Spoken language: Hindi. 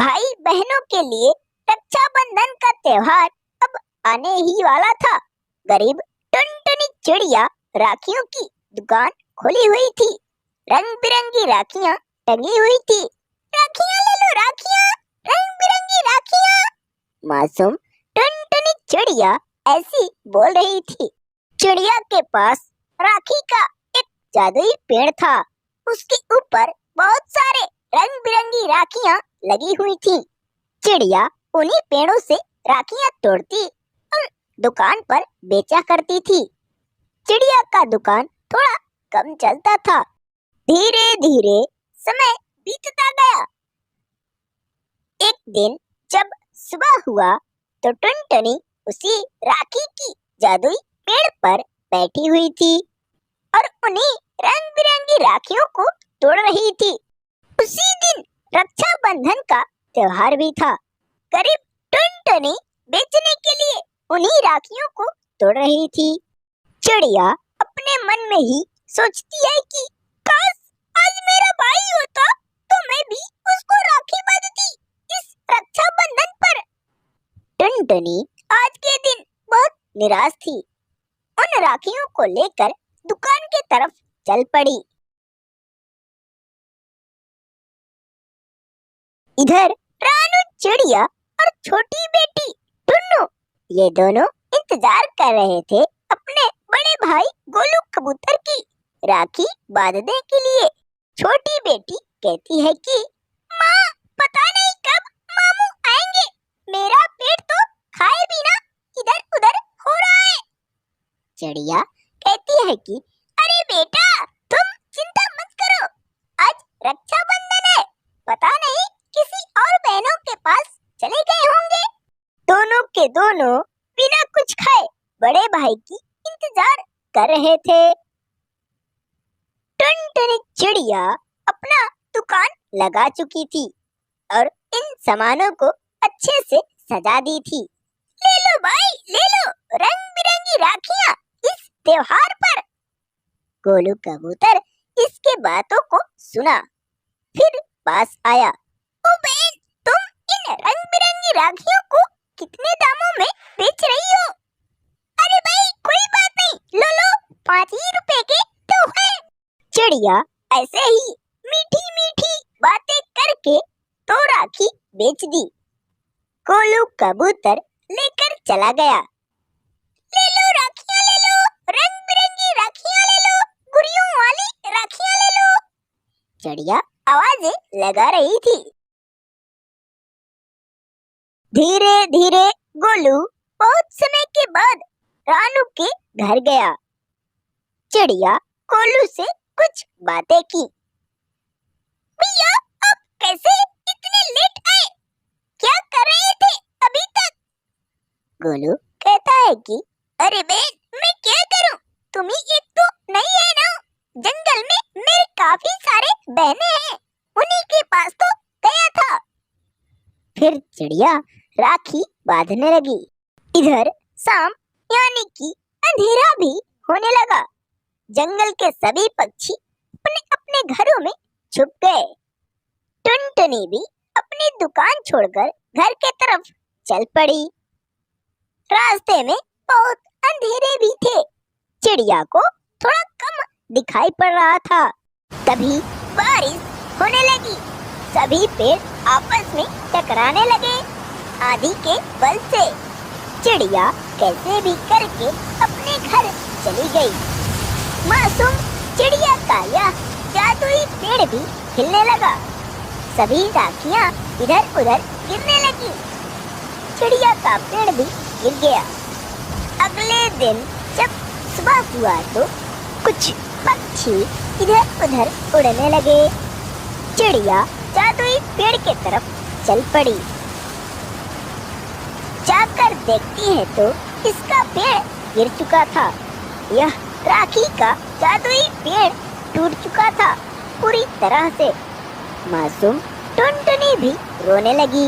भाई बहनों के लिए रक्षाबंधन का त्योहार अब आने ही वाला था। गरीब टुनटुनी चिड़िया राखियों की दुकान खोली हुई थी। रंग बिरंगी राखियां टंगी हुई थी। राखियां ले लो राखियां, रंग बिरंगी राखियां। मासूम टुनटुनी चिड़िया ऐसी बोल रही थी। चिड़िया के पास राखी का एक जादुई पेड़ था। उसके ऊपर बहुत सारे रंग बिरंगी राखियां लगी हुई थी। चिड़िया उन्हीं पेड़ों से राखियां तोड़ती और दुकान पर बेचा करती थी। चिड़िया का दुकान थोड़ा कम चलता था। धीरे धीरे समय बीतता गया। एक दिन जब सुबह हुआ तो टुनटुनी उसी राखी की जादुई पेड़ पर बैठी हुई थी और उन्हीं रंग बिरंगी राखियों को तोड़ रही थी। उसी दिन रक्षाबंधन का त्योहार भी था। गरीब टुनटुनी बेचने के लिए उन्हीं राखियों को तोड़ रही थी। चिड़िया अपने मन में ही सोचती है कि काश आज मेरा भाई होता तो मैं भी उसको राखी बांधती इस रक्षाबंधन पर। टुनटुनी आज के दिन बहुत निराश थी। उन राखियों को लेकर दुकान की तरफ चल पड़ी। इधर रानू चिड़िया और छोटी बेटी टुन्नू ये दोनों इंतजार कर रहे थे अपने बड़े भाई गोलू कबूतर की राखी बांधने के लिए। छोटी बेटी कहती है कि माँ पता नहीं कब मामू आएंगे, मेरा पेट तो खाए बिना इधर उधर हो रहा है। चिड़िया कहती है कि अरे बेटा तुम चिंता मत करो, आज रक्षाबंधन है, पता नहीं किसी और बहनों के पास चले गए होंगे। दोनों के दोनों बिना कुछ खाए बड़े भाई की इंतजार कर रहे थे। टुनटुनी चिड़िया अपना दुकान लगा चुकी थी और इन सामानों को अच्छे से सजा दी थी। ले लो भाई ले लो रंग बिरंगी राखियां इस त्योहार पर। गोलू कबूतर इसके बातों को सुना, फिर पास आया। ओ बहन तुम इन रंग बिरंगी राखियों को कितने दामों में बेच रही हो? अरे भाई कोई बात नहीं, लो लो 5 ही रुपए के तो है। चिड़िया ऐसे ही मीठी मीठी बातें करके तो राखी बेच दी। गोलू कबूतर लेकर चला गया। ले लो राखियां ले लो, रंग बिरंगी राखियां ले लो, गुड़ियों वाली राखियां ले लो। चिड़िया आवाजें लगा रही थी। धीरे धीरे गोलू बहुत समय के बाद रानू के घर गया। चिड़िया गोलू से कुछ बातें की। भैया आप कैसे इतने लेट आए, क्या कर रहे थे अभी तक? गोलू कहता है कि अरे बहन मैं क्या करूं, तुम ही एक तो नहीं है ना, जंगल में मेरे काफी सारे बहने हैं, उन्हीं के पास तो गया था। फिर चिड़िया राखी बांधने लगी। इधर शाम यानी कि अंधेरा भी होने लगा। जंगल के सभी पक्षी अपने अपने घरों में छुप गए। टुनटुनी भी अपनी दुकान छोड़कर घर के तरफ चल पड़ी। रास्ते में बहुत अंधेरे भी थे। चिड़िया को थोड़ा कम दिखाई पड़ रहा था। तभी बारिश होने लगी। सभी पेड़ आपस में टकराने लगे आंधी के बल से। चिड़िया कैसे भी करके अपने घर चली गई। मासूम चिड़िया का यह जादुई पेड़ भी हिलने लगा। सभी राखियां इधर उधर गिरने लगी। चिड़िया का पेड़ भी गिर गया। अगले दिन जब सुबह हुआ तो कुछ पक्षी इधर उधर उड़ने लगे। चिड़िया जादुई पेड़ के तरफ चल पड़ी। जाकर देखती है तो इसका पेड़ गिर चुका था। यह राखी का जादुई पेड़ टूट चुका था पूरी तरह से। मासूम टुनटुनी भी रोने लगी।